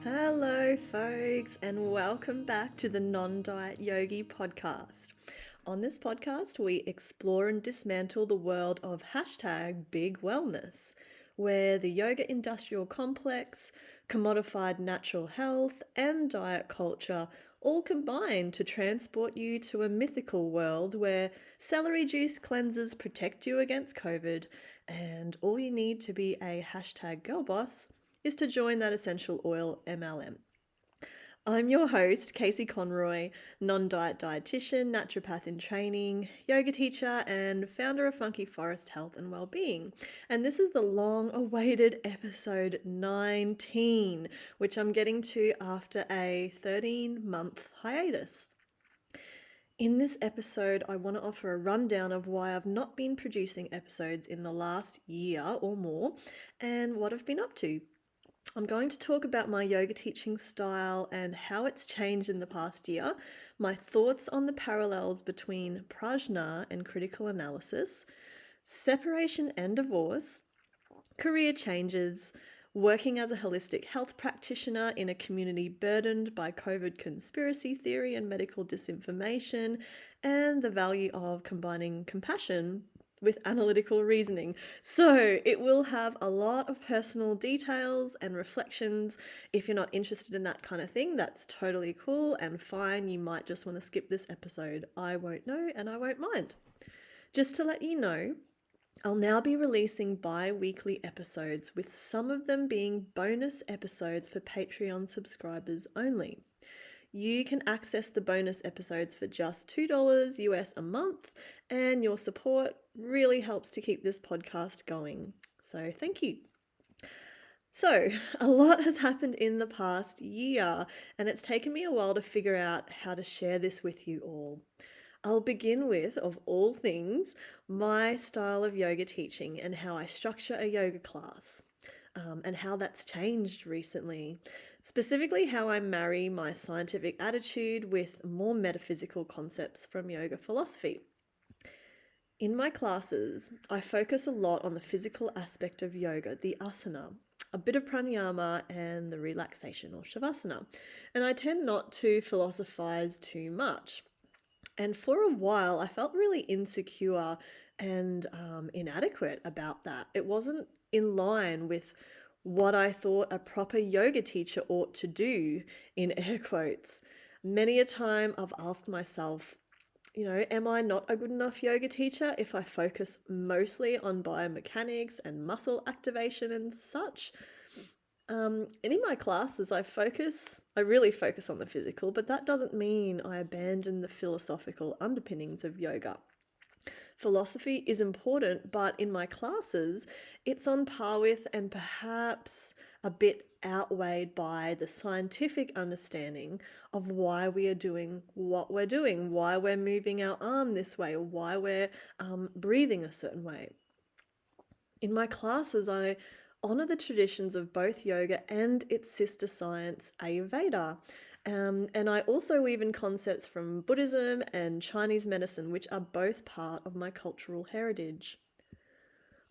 Hello, folks, and welcome back to the Non-Diet Yogi podcast. On this podcast, we explore and dismantle the world of #big wellness, where the yoga industrial complex, commodified natural health, and diet culture all combine to transport you to a mythical world where celery juice cleansers protect you against COVID, and all you need to be a #girl boss is to join that essential oil MLM. I'm your host, Casey Conroy, non-diet dietitian, naturopath in training, yoga teacher, and founder of Funky Forest Health and Wellbeing. And this is the long-awaited episode 19, which I'm getting to after a 13-month hiatus. In this episode, I want to offer a rundown of why I've not been producing episodes in the last year or more and what I've been up to. I'm going to talk about my yoga teaching style and how it's changed in the past year, my thoughts on the parallels between Prajna and critical analysis, separation and divorce, career changes, working as a holistic health practitioner in a community burdened by COVID conspiracy theory and medical disinformation, and the value of combining compassion with analytical reasoning. So it will have a lot of personal details and reflections. If you're not interested in that kind of thing, that's totally cool and fine. You might just want to skip this episode. I won't know and I won't mind. Just to let you know, I'll now be releasing bi-weekly episodes, with some of them being bonus episodes for Patreon subscribers only. You can access the bonus episodes for just $2 US a month, and your support really helps to keep this podcast going. So thank you. So, a lot has happened in the past year, and it's taken me a while to figure out how to share this with you all. I'll begin with, of all things, my style of yoga teaching and how I structure a yoga class. And how that's changed recently. Specifically, how I marry my scientific attitude with more metaphysical concepts from yoga philosophy. In my classes, I focus a lot on the physical aspect of yoga, the asana, a bit of pranayama, and the relaxation or shavasana. And I tend not to philosophize too much. And for a while, I felt really insecure and inadequate about that. It wasn't in line with what I thought a proper yoga teacher ought to do, in air quotes. Many a time I've asked myself, am I not a good enough yoga teacher if I focus mostly on biomechanics and muscle activation and such? And in my classes, I really focus on the physical, but that doesn't mean I abandon the philosophical underpinnings of yoga. Philosophy is important, but in my classes, it's on par with and perhaps a bit outweighed by the scientific understanding of why we are doing what we're doing, why we're moving our arm this way, or why we're breathing a certain way. In my classes, I honor the traditions of both yoga and its sister science, Ayurveda. And I also weave in concepts from Buddhism and Chinese medicine, which are both part of my cultural heritage.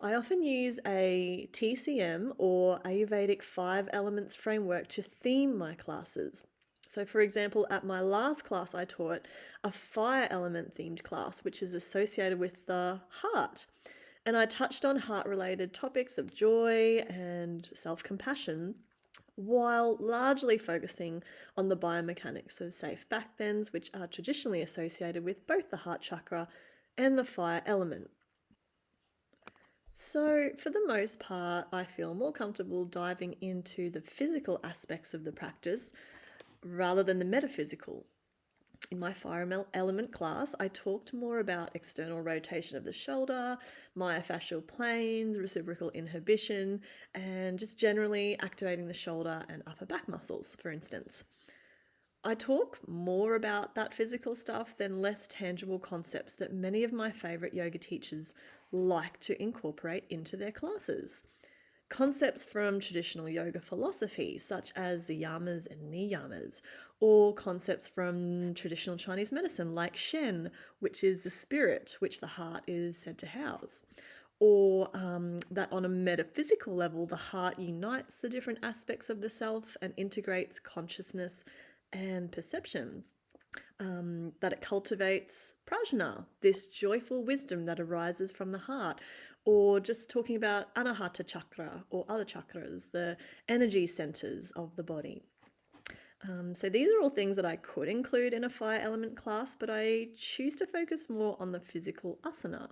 I often use a TCM or Ayurvedic 5 elements framework to theme my classes. So for example, at my last class I taught a fire element themed class, which is associated with the heart. And I touched on heart-related topics of joy and self-compassion, while largely focusing on the biomechanics of safe back bends, which are traditionally associated with both the heart chakra and the fire element. So, for the most part, I feel more comfortable diving into the physical aspects of the practice rather than the metaphysical. In my fire element class, I talked more about external rotation of the shoulder, myofascial planes, reciprocal inhibition, and just generally activating the shoulder and upper back muscles, for instance. I talk more about that physical stuff than less tangible concepts that many of my favorite yoga teachers like to incorporate into their classes. Concepts from traditional yoga philosophy, such as the yamas and niyamas, or concepts from traditional Chinese medicine, like Shen, which is the spirit which the heart is said to house, or that on a metaphysical level, the heart unites the different aspects of the self and integrates consciousness and perception. That it cultivates prajna, this joyful wisdom that arises from the heart, or just talking about anahata chakra or other chakras, the energy centers of the body. So these are all things that I could include in a fire element class, but I choose to focus more on the physical asana.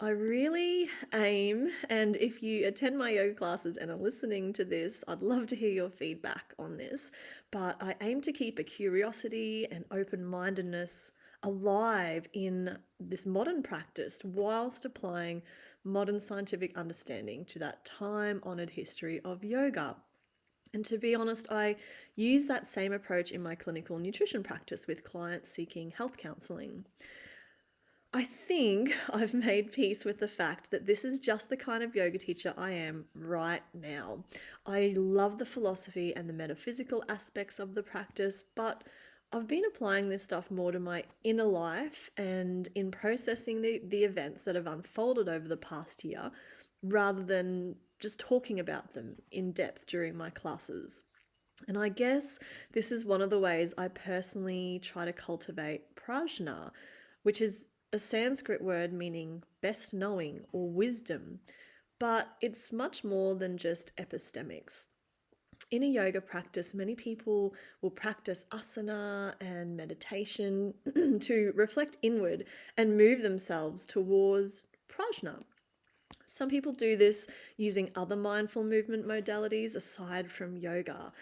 I really aim, and if you attend my yoga classes and are listening to this, I'd love to hear your feedback on this. But I aim to keep a curiosity and open mindedness alive in this modern practice whilst applying modern scientific understanding to that time honored history of yoga. And to be honest, I use that same approach in my clinical nutrition practice with clients seeking health counselling. I think I've made peace with the fact that this is just the kind of yoga teacher I am right now. I love the philosophy and the metaphysical aspects of the practice, but I've been applying this stuff more to my inner life and in processing the events that have unfolded over the past year rather than just talking about them in depth during my classes. And I guess this is one of the ways I personally try to cultivate prajna, which is a Sanskrit word meaning best knowing or wisdom, but it's much more than just epistemics. In a yoga practice, many people will practice asana and meditation to reflect inward and move themselves towards prajna. Some people do this using other mindful movement modalities aside from yoga.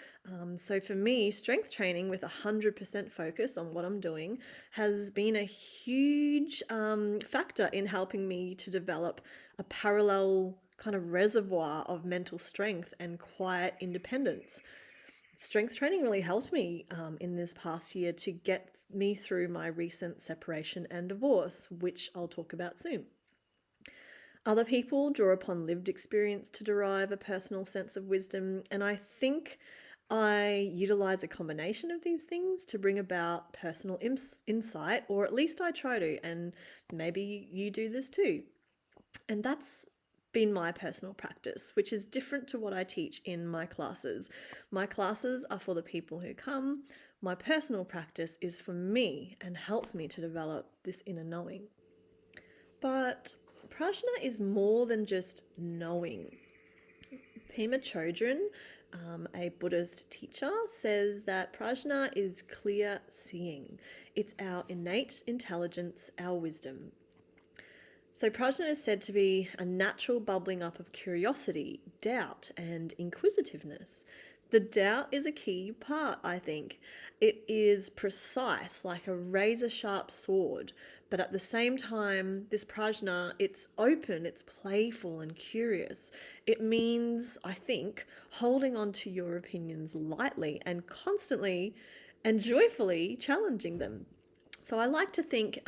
So for me, strength training with 100% focus on what I'm doing has been a huge factor in helping me to develop a parallel kind of reservoir of mental strength and quiet independence. Strength training really helped me in this past year to get me through my recent separation and divorce, which I'll talk about soon. Other people draw upon lived experience to derive a personal sense of wisdom, and I think I utilize a combination of these things to bring about personal insight, or at least I try to, and maybe you do this too. And that's been my personal practice, which is different to what I teach in my classes. My classes are for the people who come. My personal practice is for me and helps me to develop this inner knowing. But prajna is more than just knowing. Pema Chodron, a Buddhist teacher, says that prajna is clear seeing. It's our innate intelligence, our wisdom. So prajna is said to be a natural bubbling up of curiosity, doubt, and inquisitiveness. The doubt is a key part, I think. It is precise, like a razor-sharp sword, but at the same time, this prajna, it's open, it's playful and curious. It means, I think, holding on to your opinions lightly and constantly and joyfully challenging them. So I like to think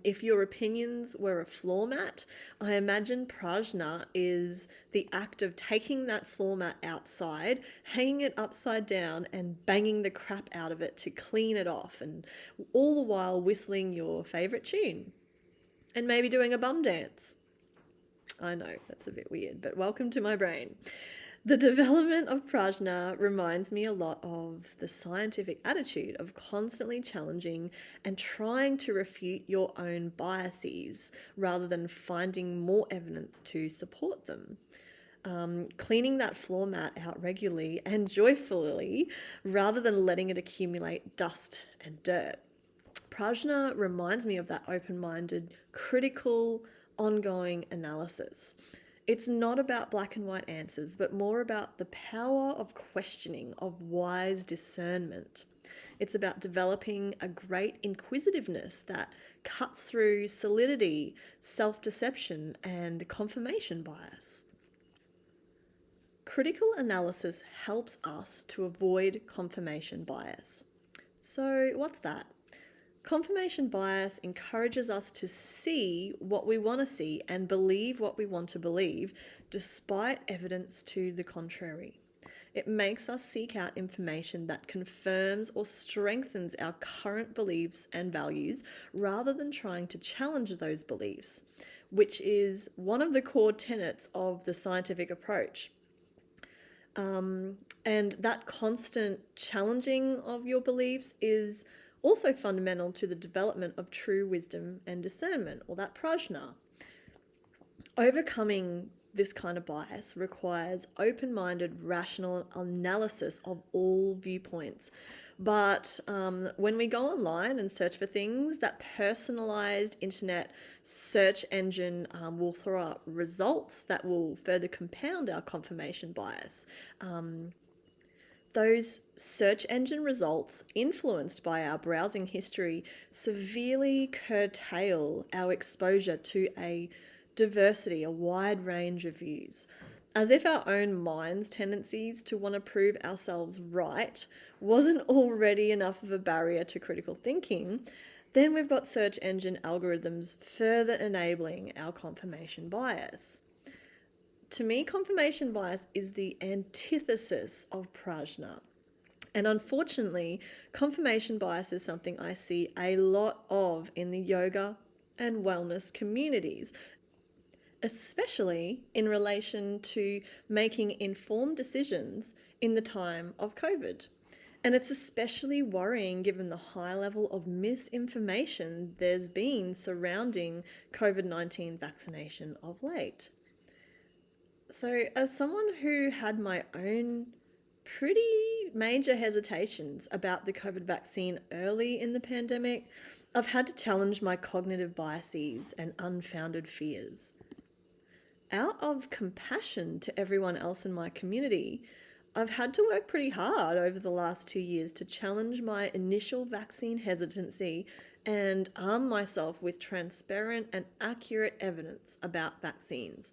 if your opinions were a floor mat, I imagine prajna is the act of taking that floor mat outside, hanging it upside down and banging the crap out of it to clean it off, and all the while whistling your favourite tune and maybe doing a bum dance. I know, that's a bit weird, but welcome to my brain. The development of prajna reminds me a lot of the scientific attitude of constantly challenging and trying to refute your own biases rather than finding more evidence to support them. Cleaning that floor mat out regularly and joyfully rather than letting it accumulate dust and dirt. Prajna reminds me of that open-minded, critical, ongoing analysis. It's not about black and white answers, but more about the power of questioning, of wise discernment. It's about developing a great inquisitiveness that cuts through solidity, self-deception, and confirmation bias. Critical analysis helps us to avoid confirmation bias. So, what's that? Confirmation bias encourages us to see what we want to see and believe what we want to believe, despite evidence to the contrary. It makes us seek out information that confirms or strengthens our current beliefs and values rather than trying to challenge those beliefs, which is one of the core tenets of the scientific approach. And that constant challenging of your beliefs is also fundamental to the development of true wisdom and discernment, or that prajna. Overcoming this kind of bias requires open-minded, rational analysis of all viewpoints. But when we go online and search for things, that personalized internet search engine will throw up results that will further compound our confirmation bias. Those search engine results, influenced by our browsing history, severely curtail our exposure to a diversity, a wide range of views. As if our own mind's tendencies to want to prove ourselves right wasn't already enough of a barrier to critical thinking, then we've got search engine algorithms further enabling our confirmation bias. To me, confirmation bias is the antithesis of prajna. And unfortunately, confirmation bias is something I see a lot of in the yoga and wellness communities, especially in relation to making informed decisions in the time of COVID. And it's especially worrying given the high level of misinformation there's been surrounding COVID-19 vaccination of late. So, as someone who had my own pretty major hesitations about the COVID vaccine early in the pandemic, I've had to challenge my cognitive biases and unfounded fears. Out of compassion to everyone else in my community, I've had to work pretty hard over the last 2 years to challenge my initial vaccine hesitancy and arm myself with transparent and accurate evidence about vaccines.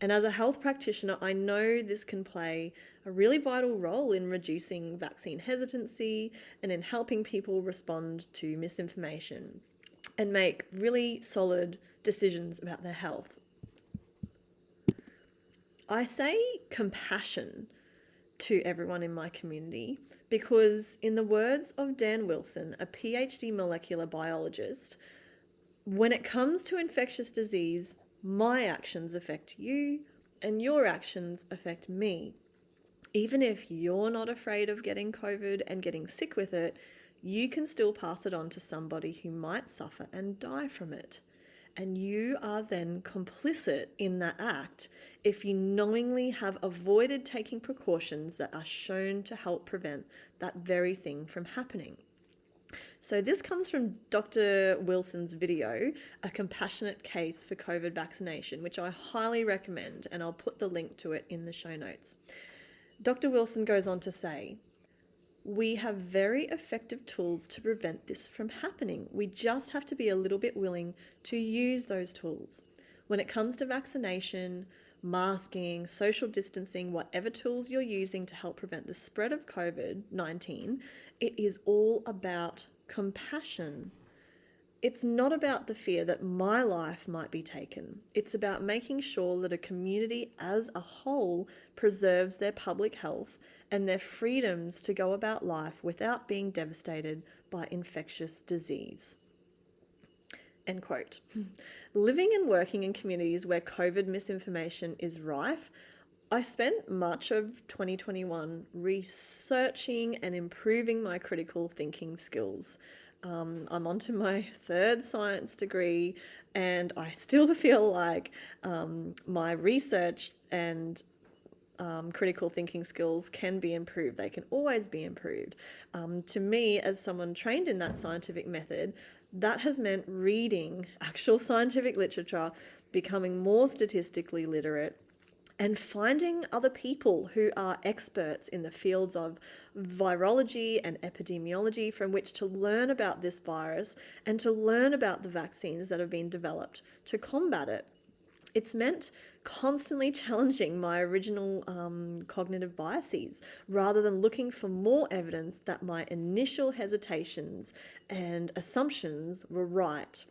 And as a health practitioner, I know this can play a really vital role in reducing vaccine hesitancy and in helping people respond to misinformation and make really solid decisions about their health. I say compassion to everyone in my community because, in the words of Dan Wilson, a PhD molecular biologist, when it comes to infectious disease, my actions affect you and your actions affect me. Even if you're not afraid of getting COVID and getting sick with it, you can still pass it on to somebody who might suffer and die from it. And you are then complicit in that act if you knowingly have avoided taking precautions that are shown to help prevent that very thing from happening. So this comes from Dr. Wilson's video, A Compassionate Case for COVID Vaccination, which I highly recommend, and I'll put the link to it in the show notes. Dr. Wilson goes on to say, we have very effective tools to prevent this from happening. We just have to be a little bit willing to use those tools. When it comes to vaccination, masking, social distancing, whatever tools you're using to help prevent the spread of COVID-19, it is all about compassion. It's not about the fear that my life might be taken. It's about making sure that a community as a whole preserves their public health and their freedoms to go about life without being devastated by infectious disease. End quote. Living and working in communities where COVID misinformation is rife, I spent much of 2021 researching and improving my critical thinking skills. I'm onto my third science degree, and I still feel like my research and critical thinking skills can be improved. They can always be improved. To me, as someone trained in that scientific method, that has meant reading actual scientific literature, becoming more statistically literate, and finding other people who are experts in the fields of virology and epidemiology from which to learn about this virus and to learn about the vaccines that have been developed to combat it. It's meant constantly challenging my original cognitive biases rather than looking for more evidence that my initial hesitations and assumptions were right.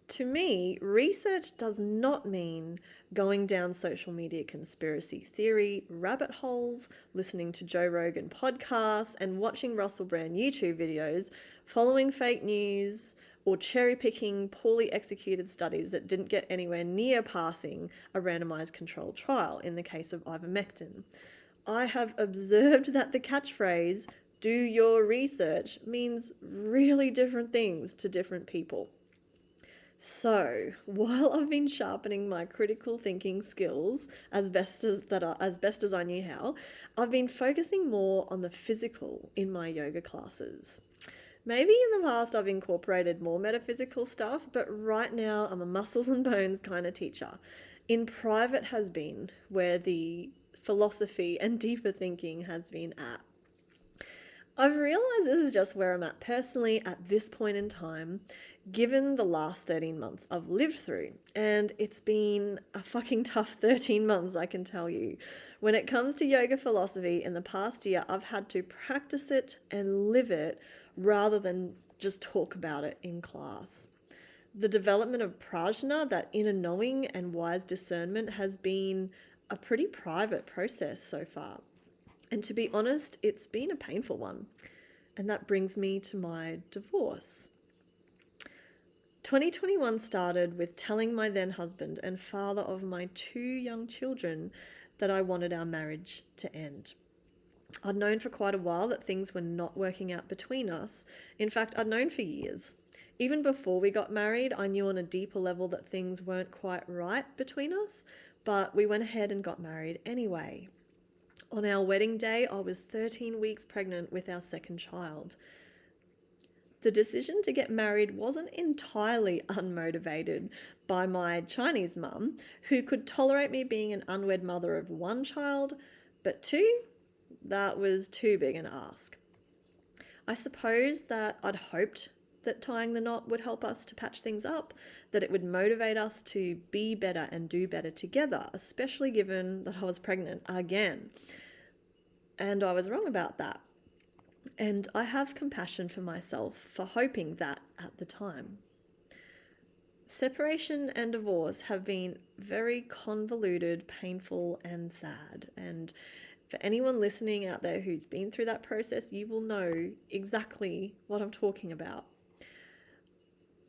To me, research does not mean going down social media conspiracy theory rabbit holes, listening to Joe Rogan podcasts, and watching Russell Brand YouTube videos, following fake news, or cherry picking poorly executed studies that didn't get anywhere near passing a randomized controlled trial in the case of ivermectin. I have observed that the catchphrase, do your research, means really different things to different people. So, while I've been sharpening my critical thinking skills as best as I knew how, I've been focusing more on the physical in my yoga classes. Maybe in the past I've incorporated more metaphysical stuff, but right now I'm a muscles and bones kind of teacher. In private has been where the philosophy and deeper thinking has been at. I've realised this is just where I'm at personally at this point in time, given the last 13 months I've lived through. And it's been a fucking tough 13 months, I can tell you. When it comes to yoga philosophy, in the past year, I've had to practice it and live it rather than just talk about it in class. The development of Prajna, that inner knowing and wise discernment, has been a pretty private process so far. And to be honest, it's been a painful one. And that brings me to my divorce. 2021 started with telling my then husband and father of my 2 young children that I wanted our marriage to end. I'd known for quite a while that things were not working out between us. In fact, I'd known for years. Even before we got married, I knew on a deeper level that things weren't quite right between us, but we went ahead and got married anyway. On our wedding day, I was 13 weeks pregnant with our second child. The decision to get married wasn't entirely unmotivated by my Chinese mum, who could tolerate me being an unwed mother of 1 child, but 2, that was too big an ask. I suppose that I'd hoped that tying the knot would help us to patch things up, that it would motivate us to be better and do better together, especially given that I was pregnant again. And I was wrong about that. And I have compassion for myself for hoping that at the time. Separation and divorce have been very convoluted, painful, and sad. And for anyone listening out there who's been through that process, you will know exactly what I'm talking about.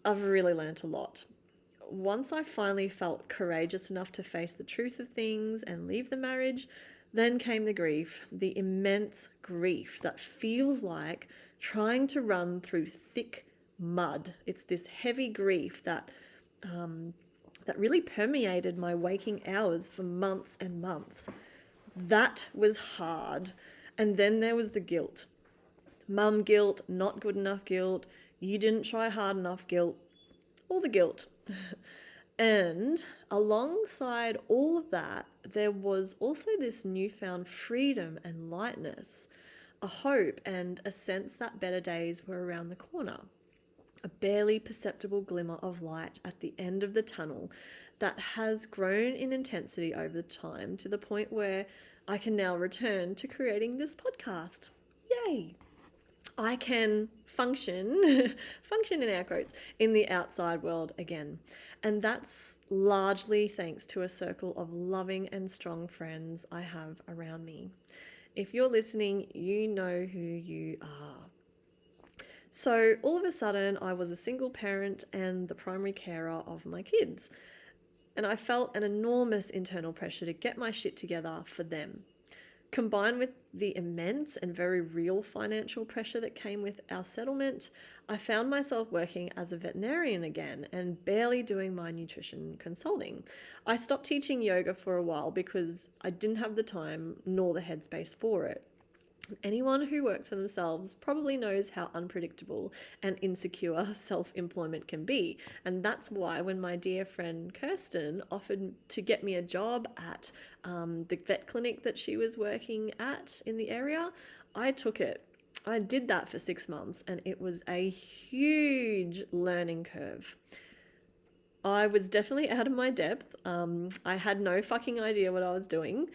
I've really learnt a lot. Once I finally felt courageous enough to face the truth of things and leave the marriage, then came the grief, the immense grief that feels like trying to run through thick mud. It's this heavy grief that really permeated my waking hours for months and months. That was hard. And then there was the guilt. Mum guilt, not good enough guilt, you didn't try hard enough guilt, all the guilt. And alongside all of that, there was also this newfound freedom and lightness, a hope and a sense that better days were around the corner. A barely perceptible glimmer of light at the end of the tunnel that has grown in intensity over time to the point where I can now return to creating this podcast. Yay! I can function in air quotes, in the outside world again. And that's largely thanks to a circle of loving and strong friends I have around me. If you're listening, you know who you are. So all of a sudden, I was a single parent and the primary carer of my kids. And I felt an enormous internal pressure to get my shit together for them. Combined with the immense and very real financial pressure that came with our settlement, I found myself working as a veterinarian again and barely doing my nutrition consulting. I stopped teaching yoga for a while because I didn't have the time nor the headspace for it. Anyone who works for themselves probably knows how unpredictable and insecure self-employment can be. And that's why when my dear friend Kirsten offered to get me a job at the vet clinic that she was working at in the area, I took it. I did that for 6 months and it was a huge learning curve. I was definitely out of my depth. I had no fucking idea what I was doing.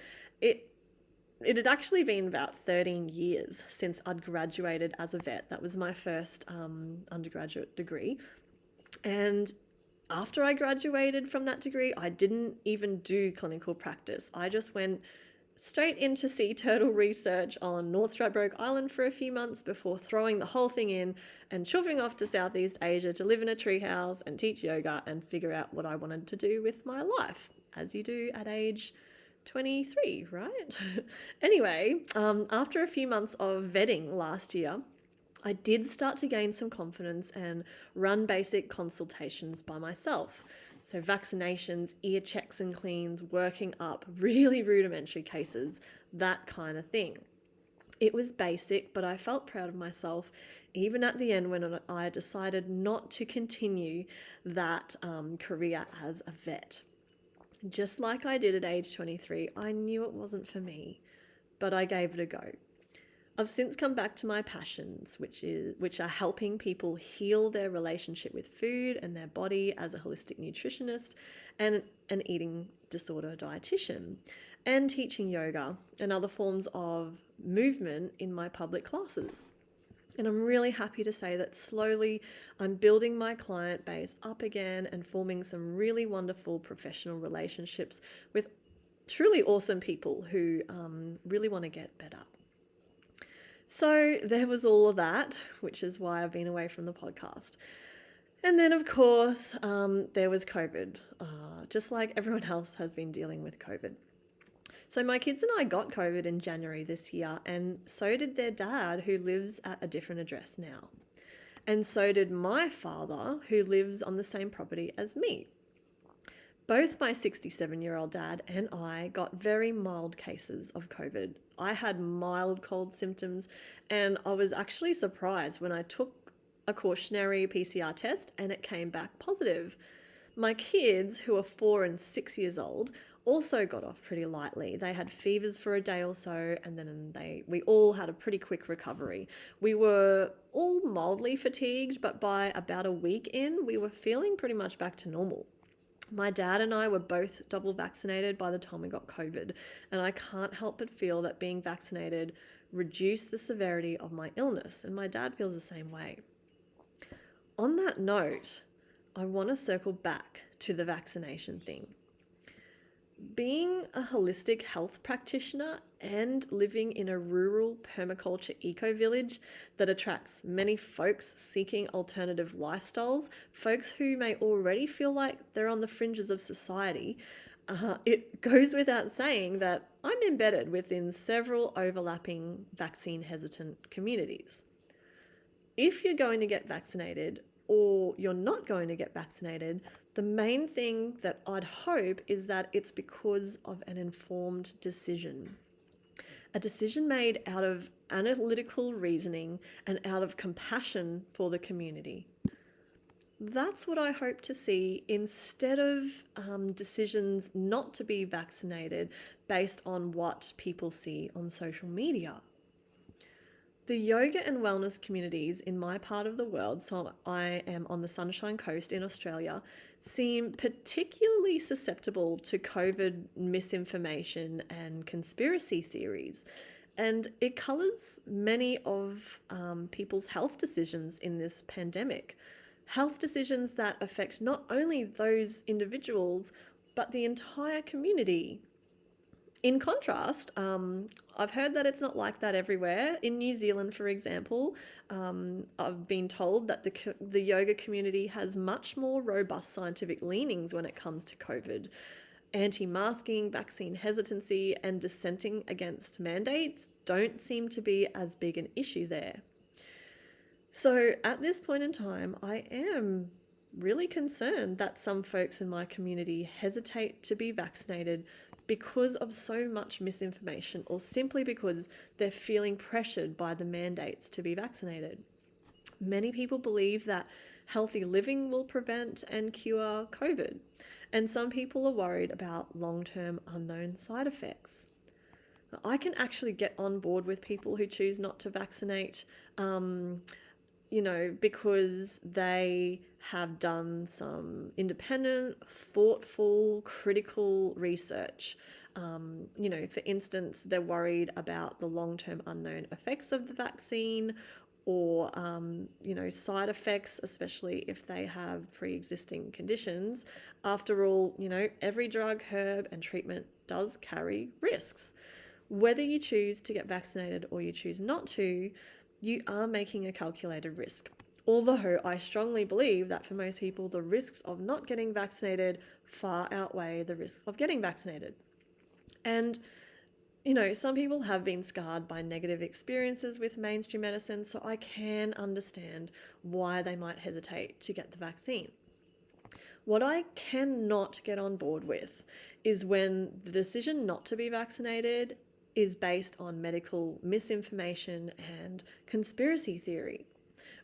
It had actually been about 13 years since I'd graduated as a vet. That was my first undergraduate degree. And After I graduated from that degree, I didn't even do clinical practice. I just went straight into sea turtle research on North Stradbroke Island for a few months before throwing the whole thing in and chuffing off to Southeast Asia to live in a treehouse and teach yoga and figure out what I wanted to do with my life, as you do at age 23, right? Anyway, after a few months of vetting last year, I did start to gain some confidence and run basic consultations by myself. So, vaccinations, ear checks and cleans, working up really rudimentary cases, that kind of thing. It was basic, but I felt proud of myself even at the end when I decided not to continue that career as a vet. Just like I did at age 23, I knew it wasn't for me, but I gave it a go. I've since come back to my passions, which are helping people heal their relationship with food and their body as a holistic nutritionist and an eating disorder dietitian, and teaching yoga and other forms of movement in my public classes. And I'm really happy to say that slowly I'm building my client base up again and forming some really wonderful professional relationships with truly awesome people who really want to get better. So there was all of that, which is why I've been away from the podcast. And then, of course, there was COVID, just like everyone else has been dealing with COVID. So my kids and I got COVID in January this year, and so did their dad, who lives at a different address now. And so did my father, who lives on the same property as me. Both my 67-year-old dad and I got very mild cases of COVID. I had mild cold symptoms, and I was actually surprised when I took a cautionary PCR test and it came back positive. My kids, who are 4 and 6 years old, also got off pretty lightly. They had fevers for a day or so, and then we all had a pretty quick recovery. We were all mildly fatigued, but by about a week in, we were feeling pretty much back to normal. My dad and I were both double vaccinated by the time we got COVID, and I can't help but feel that being vaccinated reduced the severity of my illness, and my dad feels the same way. On that note, I want to circle back to the vaccination thing. Being a holistic health practitioner and living in a rural permaculture eco-village that attracts many folks seeking alternative lifestyles, folks who may already feel like they're on the fringes of society, it goes without saying that I'm embedded within several overlapping vaccine-hesitant communities. If you're going to get vaccinated or you're not going to get vaccinated, the main thing that I'd hope is that it's because of an informed decision. A decision made out of analytical reasoning and out of compassion for the community. That's what I hope to see instead of decisions not to be vaccinated based on what people see on social media. The yoga and wellness communities in my part of the world, so I am on the Sunshine Coast in Australia, seem particularly susceptible to COVID misinformation and conspiracy theories. And it colours many of people's health decisions in this pandemic. Health decisions that affect not only those individuals, but the entire community. In contrast, I've heard that it's not like that everywhere. In New Zealand, for example, I've been told that the yoga community has much more robust scientific leanings when it comes to COVID. Anti-masking, vaccine hesitancy, and dissenting against mandates don't seem to be as big an issue there. So at this point in time, I am really concerned that some folks in my community hesitate to be vaccinated because of so much misinformation, or simply because they're feeling pressured by the mandates to be vaccinated. Many people believe that healthy living will prevent and cure COVID, and some people are worried about long-term unknown side effects. I can actually get on board with people who choose not to vaccinate, because they have done some independent, thoughtful, critical research. For instance, they're worried about the long-term unknown effects of the vaccine, or side effects, especially if they have pre-existing conditions. After all, every drug, herb, and treatment does carry risks. Whether you choose to get vaccinated or you choose not to, you are making a calculated risk. Although I strongly believe that for most people, the risks of not getting vaccinated far outweigh the risks of getting vaccinated. And some people have been scarred by negative experiences with mainstream medicine, so I can understand why they might hesitate to get the vaccine. What I cannot get on board with is when the decision not to be vaccinated is based on medical misinformation and conspiracy theory.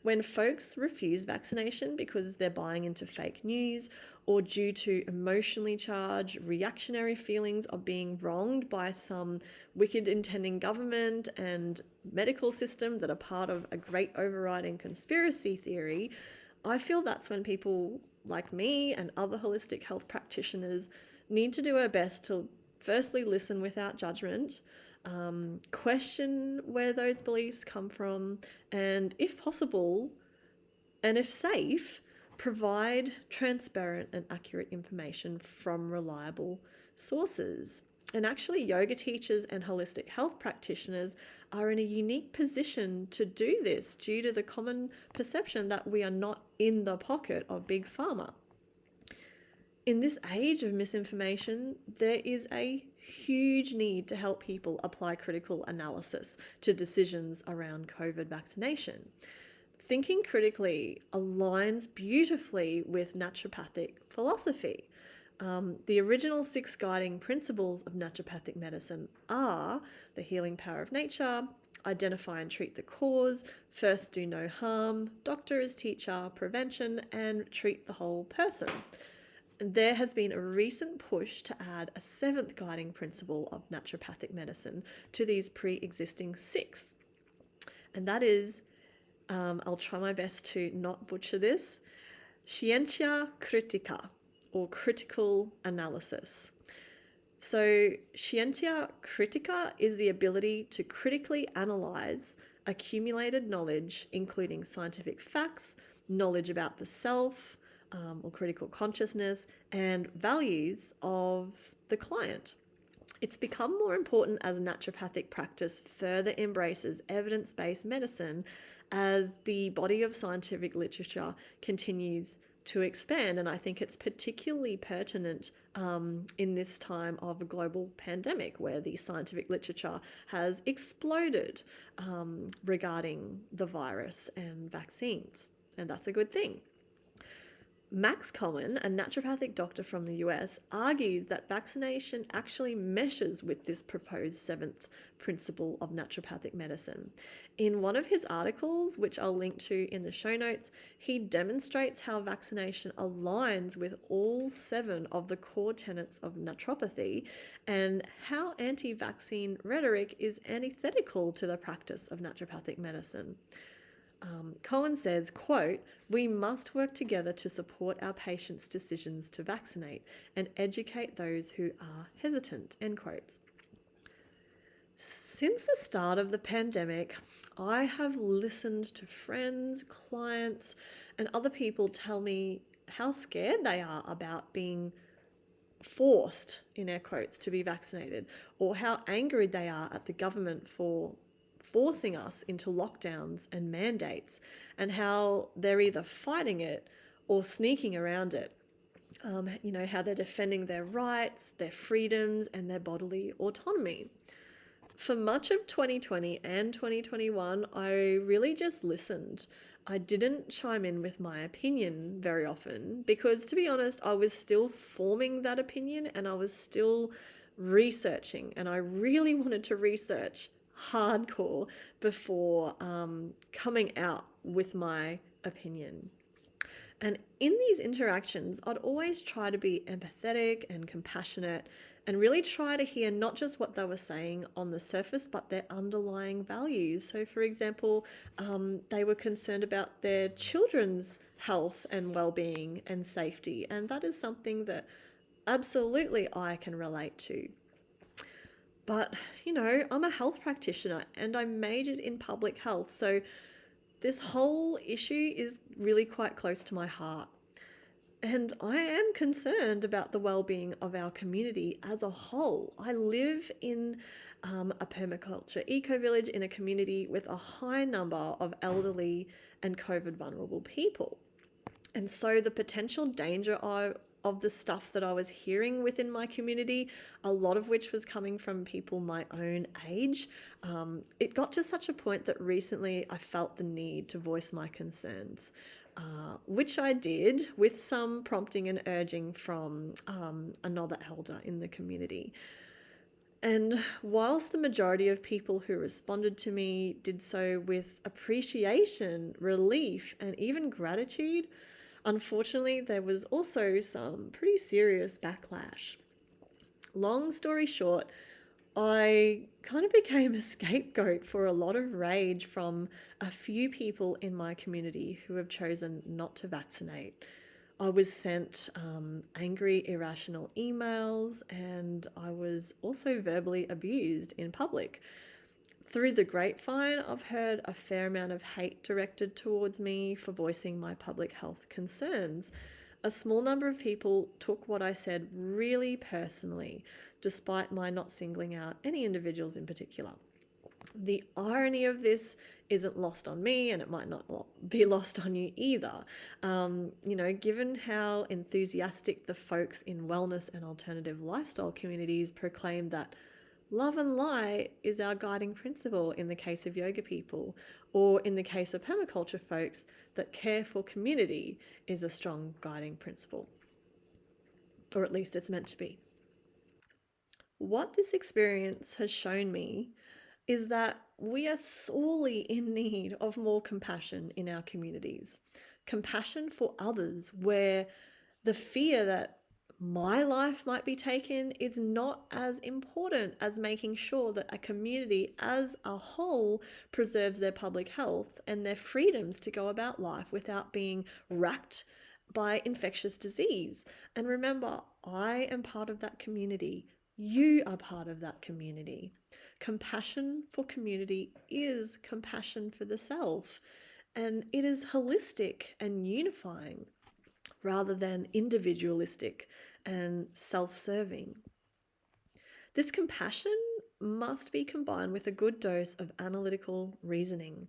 When folks refuse vaccination because they're buying into fake news or due to emotionally charged reactionary feelings of being wronged by some wicked intending government and medical system that are part of a great overriding conspiracy theory, I feel that's when people like me and other holistic health practitioners need to do our best to firstly listen without judgment, question where those beliefs come from, and if possible, and if safe, provide transparent and accurate information from reliable sources. And actually, yoga teachers and holistic health practitioners are in a unique position to do this due to the common perception that we are not in the pocket of big pharma. In this age of misinformation, there is a huge need to help people apply critical analysis to decisions around COVID vaccination. Thinking critically aligns beautifully with naturopathic philosophy. The original 6 guiding principles of naturopathic medicine are the healing power of nature, identify and treat the cause, first do no harm, doctor as teacher, prevention, and treat the whole person. There has been a recent push to add a 7th guiding principle of naturopathic medicine to these pre-existing 6. And that is, I'll try my best to not butcher this, scientia critica, or critical analysis. So scientia critica is the ability to critically analyze accumulated knowledge, including scientific facts, knowledge about the self, or critical consciousness, and values of the client. It's become more important as naturopathic practice further embraces evidence-based medicine as the body of scientific literature continues to expand. And I think it's particularly pertinent in this time of a global pandemic where the scientific literature has exploded regarding the virus and vaccines. And that's a good thing. Max Cohen, a naturopathic doctor from the US, argues that vaccination actually meshes with this proposed 7th principle of naturopathic medicine. In one of his articles, which I'll link to in the show notes, he demonstrates how vaccination aligns with all 7 of the core tenets of naturopathy and how anti-vaccine rhetoric is antithetical to the practice of naturopathic medicine. Cohen says, quote, "We must work together to support our patients' decisions to vaccinate and educate those who are hesitant," end quotes. Since the start of the pandemic, I have listened to friends, clients, and other people tell me how scared they are about being forced, in air quotes, to be vaccinated, or how angry they are at the government for forcing us into lockdowns and mandates, and how they're either fighting it or sneaking around it. How they're defending their rights, their freedoms, and their bodily autonomy. For much of 2020 and 2021, I really just listened. I didn't chime in with my opinion very often because, to be honest, I was still forming that opinion and I was still researching, and I really wanted to research hardcore before coming out with my opinion. And in these interactions, I'd always try to be empathetic and compassionate and really try to hear not just what they were saying on the surface, but their underlying values. So, for example, they were concerned about their children's health and well-being and safety. And that is something that absolutely I can relate to. But, I'm a health practitioner and I majored in public health. So This whole issue is really quite close to my heart. And I am concerned about the well-being of our community as a whole. I live in a permaculture eco-village in a community with a high number of elderly and COVID vulnerable people. And so the potential danger of the stuff that I was hearing within my community, a lot of which was coming from people my own age, it got to such a point that recently I felt the need to voice my concerns. Which I did with some prompting and urging from another elder in the community. And whilst the majority of people who responded to me did so with appreciation, relief, and even gratitude, unfortunately, there was also some pretty serious backlash. Long story short, I kind of became a scapegoat for a lot of rage from a few people in my community who have chosen not to vaccinate. I was sent angry, irrational emails, and I was also verbally abused in public. Through the grapevine, I've heard a fair amount of hate directed towards me for voicing my public health concerns. A small number of people took what I said really personally, despite my not singling out any individuals in particular. The irony of this isn't lost on me, and it might not be lost on you either. Given how enthusiastic the folks in wellness and alternative lifestyle communities proclaim that love and light is our guiding principle in the case of yoga people, or in the case of permaculture folks, that care for community is a strong guiding principle. Or at least it's meant to be. What this experience has shown me is that we are sorely in need of more compassion in our communities. Compassion for others, where the fear that my life might be taken is not as important as making sure that a community as a whole preserves their public health and their freedoms to go about life without being racked by infectious disease. And remember, I am part of that community. You are part of that community. Compassion for community is compassion for the self, and it is holistic and unifying rather than individualistic and self-serving. This compassion must be combined with a good dose of analytical reasoning.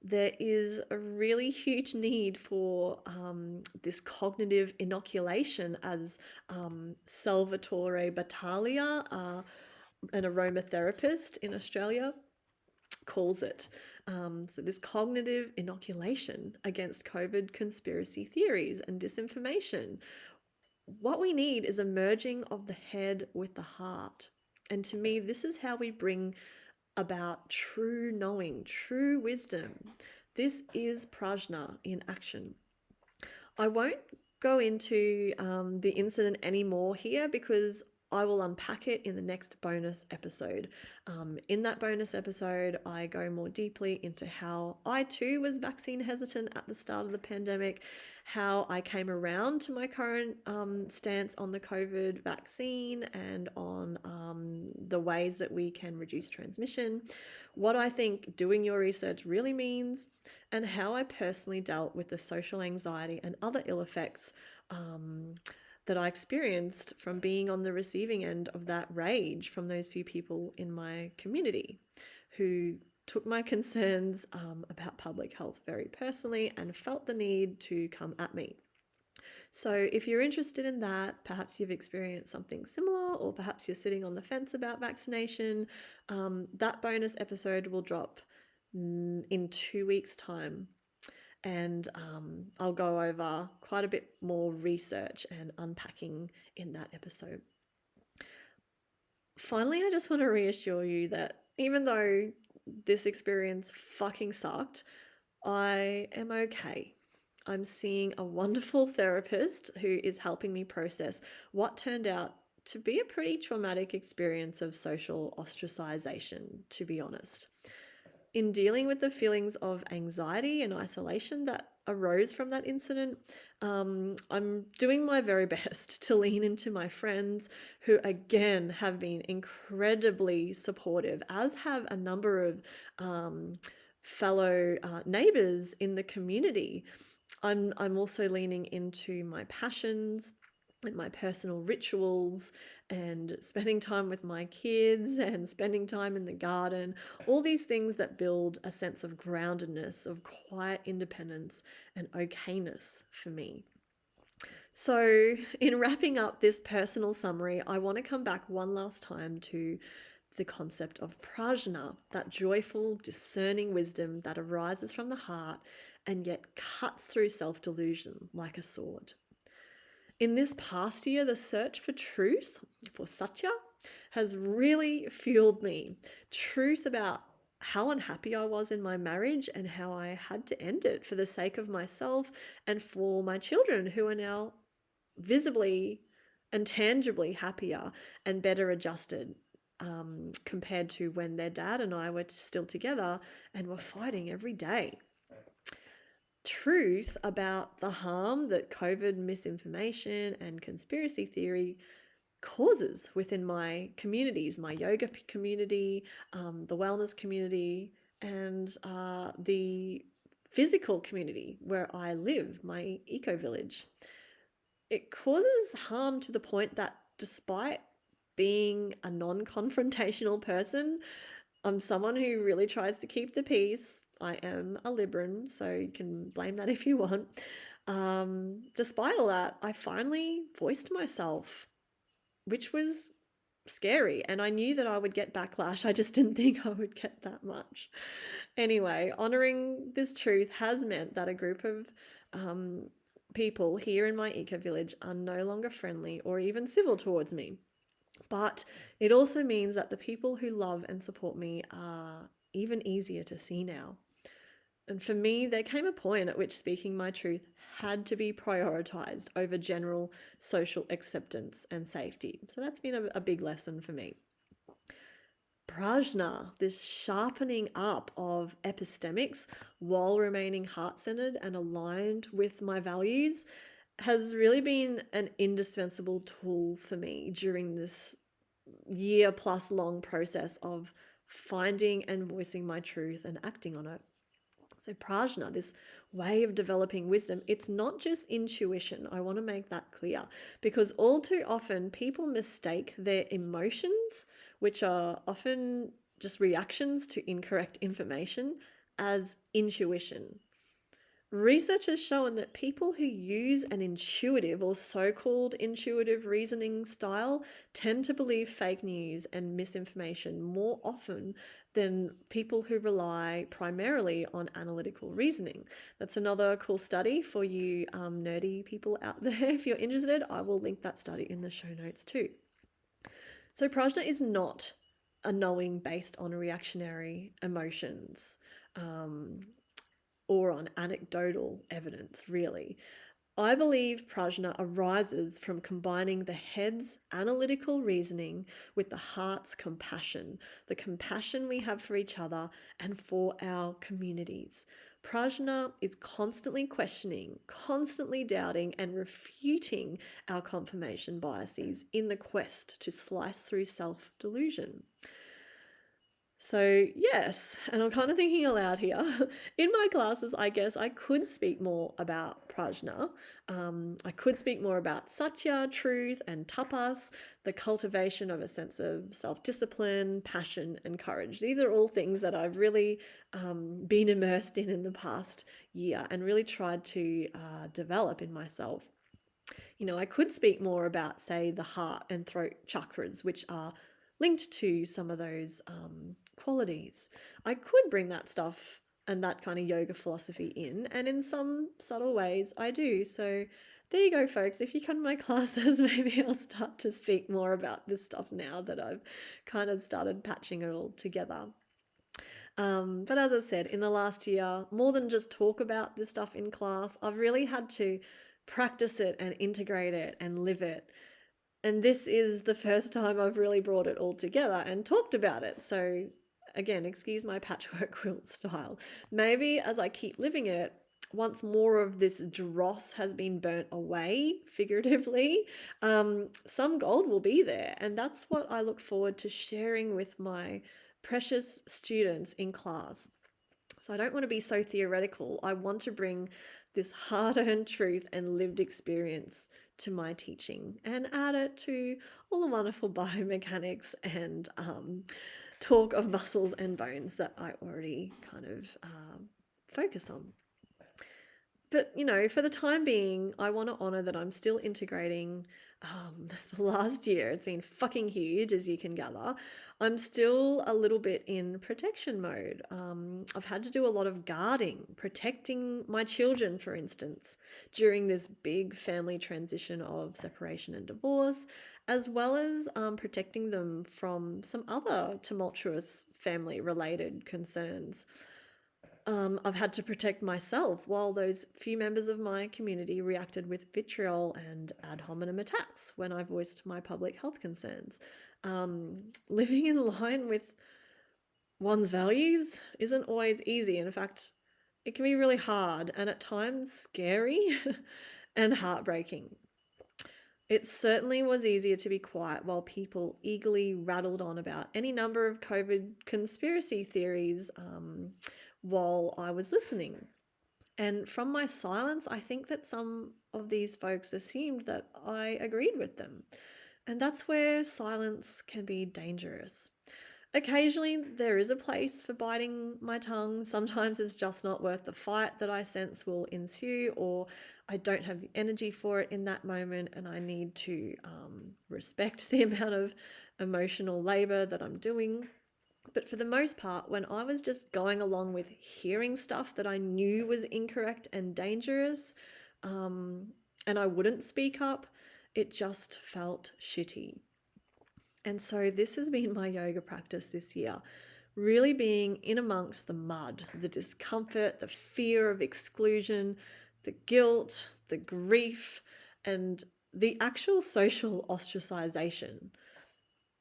There is a really huge need for this cognitive inoculation, as Salvatore Battaglia, an aromatherapist in Australia, calls it. So this cognitive inoculation against COVID conspiracy theories and disinformation. What we need is a merging of the head with the heart. And to me, this is how we bring about true knowing, true wisdom. This is Prajna in action. I won't go into the incident anymore here because I will unpack it in the next bonus episode. In that bonus episode, I go more deeply into how I too was vaccine hesitant at the start of the pandemic, how I came around to my current stance on the COVID vaccine and on the ways that we can reduce transmission, what I think doing your research really means, and how I personally dealt with the social anxiety and other ill effects that I experienced from being on the receiving end of that rage from those few people in my community who took my concerns about public health very personally and felt the need to come at me. So if you're interested in that, perhaps you've experienced something similar, or perhaps you're sitting on the fence about vaccination, that bonus episode will drop in 2 weeks' time. And I'll go over quite a bit more research and unpacking in that episode. Finally, I just want to reassure you that even though this experience fucking sucked, I am okay. I'm seeing a wonderful therapist who is helping me process what turned out to be a pretty traumatic experience of social ostracization, to be honest. In dealing with the feelings of anxiety and isolation that arose from that incident, I'm doing my very best to lean into my friends who, again, have been incredibly supportive, as have a number of fellow neighbors in the community. I'm also leaning into my passions and my personal rituals and spending time with my kids and spending time in the garden, all these things that build a sense of groundedness, of quiet independence and okayness for me. So, in wrapping up this personal summary, I want to come back one last time to the concept of prajna, that joyful, discerning wisdom that arises from the heart and yet cuts through self delusion like a sword. In this past year, the search for truth, for satya, has really fueled me. Truth about how unhappy I was in my marriage and how I had to end it for the sake of myself and for my children, who are now visibly and tangibly happier and better adjusted, compared to when their dad and I were still together and were fighting every day. Truth about the harm that COVID, misinformation, and conspiracy theory causes within my communities, my yoga community, the wellness community, and the physical community where I live, my eco village. It causes harm to the point that despite being a non-confrontational person, I'm someone who really tries to keep the peace. I am a Libran, so you can blame that if you want. Despite all that, I finally voiced myself, which was scary. And I knew that I would get backlash. I just didn't think I would get that much. Anyway, honoring this truth has meant that a group of people here in my eco village are no longer friendly or even civil towards me. But it also means that the people who love and support me are even easier to see now. And for me, there came a point at which speaking my truth had to be prioritized over general social acceptance and safety. So that's been a big lesson for me. Prajna, this sharpening up of epistemics while remaining heart-centered and aligned with my values, has really been an indispensable tool for me during this year plus long process of finding and voicing my truth and acting on it. So, prajna, this way of developing wisdom, it's not just intuition. I want to make that clear, because all too often people mistake their emotions, which are often just reactions to incorrect information, as intuition. Research has shown that people who use an intuitive or so-called intuitive reasoning style tend to believe fake news and misinformation more often than people who rely primarily on analytical reasoning. That's another cool study for you nerdy people out there. If you're interested, I will link that study in the show notes too. So prajna is not a knowing based on reactionary emotions. Or on anecdotal evidence, really. I believe prajna arises from combining the head's analytical reasoning with the heart's compassion, the compassion we have for each other and for our communities. Prajna is constantly questioning, constantly doubting, and refuting our confirmation biases in the quest to slice through self delusion. So, yes, and I'm kind of thinking aloud here. In my classes, I guess I could speak more about prajna. I could speak more about satya, truth, and tapas, the cultivation of a sense of self-discipline, passion, and courage. These are all things that I've really been immersed in the past year and really tried to develop in myself. You know, I could speak more about, say, the heart and throat chakras, which are linked to some of those qualities. I could bring that stuff and that kind of yoga philosophy in, and in some subtle ways I do. So there you go, folks. If you come to my classes, maybe I'll start to speak more about this stuff now that I've kind of started patching it all together. But as I said, in the last year, more than just talk about this stuff in class, I've really had to practice it and integrate it and live it. And this is the first time I've really brought it all together and talked about it. So again, excuse my patchwork quilt style. Maybe as I keep living it, once more of this dross has been burnt away, figuratively, some gold will be there. And that's what I look forward to sharing with my precious students in class. So I don't want to be so theoretical. I want to bring this hard-earned truth and lived experience to my teaching and add it to all the wonderful biomechanics and talk of muscles and bones that I already kind of focus on. But, for the time being, I want to honor that I'm still integrating. The last year, it's been fucking huge, as you can gather. I'm still a little bit in protection mode. I've had to do a lot of guarding, protecting my children, for instance, during this big family transition of separation and divorce, as well as protecting them from some other tumultuous family related concerns. I've had to protect myself while those few members of my community reacted with vitriol and ad hominem attacks when I voiced my public health concerns. Living in line with one's values isn't always easy. In fact, it can be really hard and at times scary and heartbreaking. It certainly was easier to be quiet while people eagerly rattled on about any number of COVID conspiracy theories while I was listening. And from my silence, I think that some of these folks assumed that I agreed with them. And that's where silence can be dangerous. Occasionally, there is a place for biting my tongue. Sometimes it's just not worth the fight that I sense will ensue, or I don't have the energy for it in that moment, and I need to respect the amount of emotional labor that I'm doing. But for the most part, when I was just going along with hearing stuff that I knew was incorrect and dangerous, and I wouldn't speak up, it just felt shitty. And so this has been my yoga practice this year, really being in amongst the mud, the discomfort, the fear of exclusion, the guilt, the grief, and the actual social ostracization.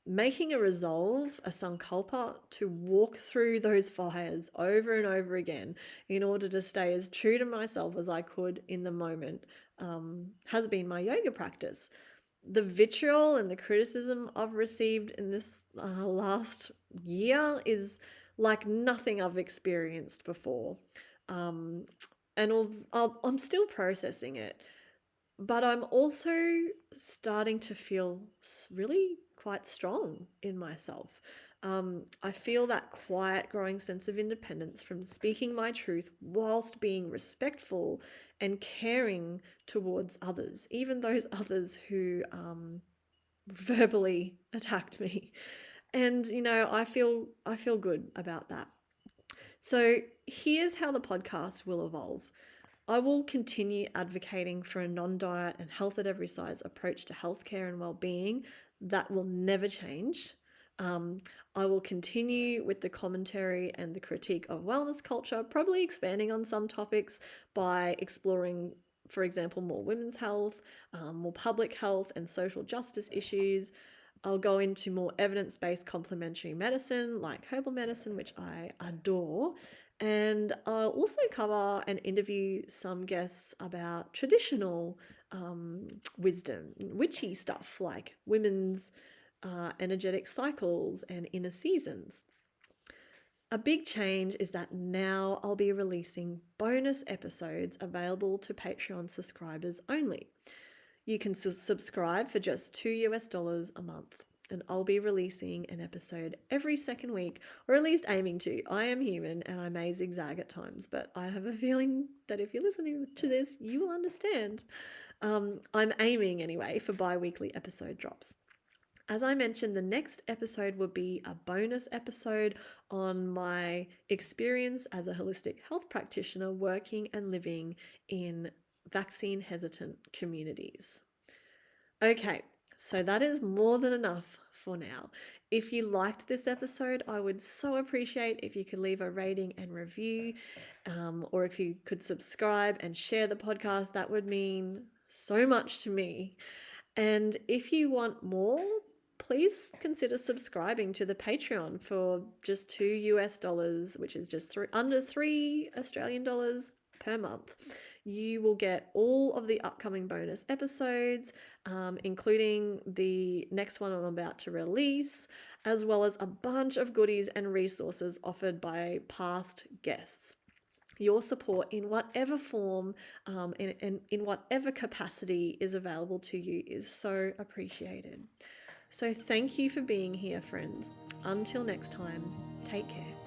Making a resolve, a sankalpa, to walk through those fires over and over again in order to stay as true to myself as I could in the moment has been my yoga practice. The vitriol and the criticism I've received in this last year is like nothing I've experienced before. And I'm still processing it, but I'm also starting to feel really quite strong in myself. I feel that quiet, growing sense of independence from speaking my truth whilst being respectful and caring towards others, even those others who verbally attacked me. And I feel good about that. So here's how the podcast will evolve. I will continue advocating for a non-diet and health at every size approach to healthcare and well-being. That will never change. I will continue with the commentary and the critique of wellness culture, probably expanding on some topics by exploring, for example, more women's health, more public health and social justice issues. I'll go into more evidence-based complementary medicine like herbal medicine, which I adore. And I'll also cover and interview some guests about traditional wisdom, witchy stuff like women's energetic cycles and inner seasons. A big change is that now I'll be releasing bonus episodes available to Patreon subscribers only. You can subscribe for just $2 a month, and I'll be releasing an episode every second week, or at least aiming to. I am human and I may zigzag at times, but I have a feeling that if you're listening to this, you will understand. I'm aiming anyway for bi-weekly episode drops. As I mentioned, the next episode will be a bonus episode on my experience as a holistic health practitioner working and living in vaccine hesitant communities. Okay, so that is more than enough for now. If you liked this episode, I would so appreciate if you could leave a rating and review, or if you could subscribe and share the podcast. That would mean so much to me. And if you want more, please consider subscribing to the Patreon for just $2, which is just under $3 Australian per month. You will get all of the upcoming bonus episodes, including the next one I'm about to release, as well as a bunch of goodies and resources offered by past guests. Your support in whatever form, in whatever capacity is available to you is so appreciated. So thank you for being here, friends. Until next time, take care.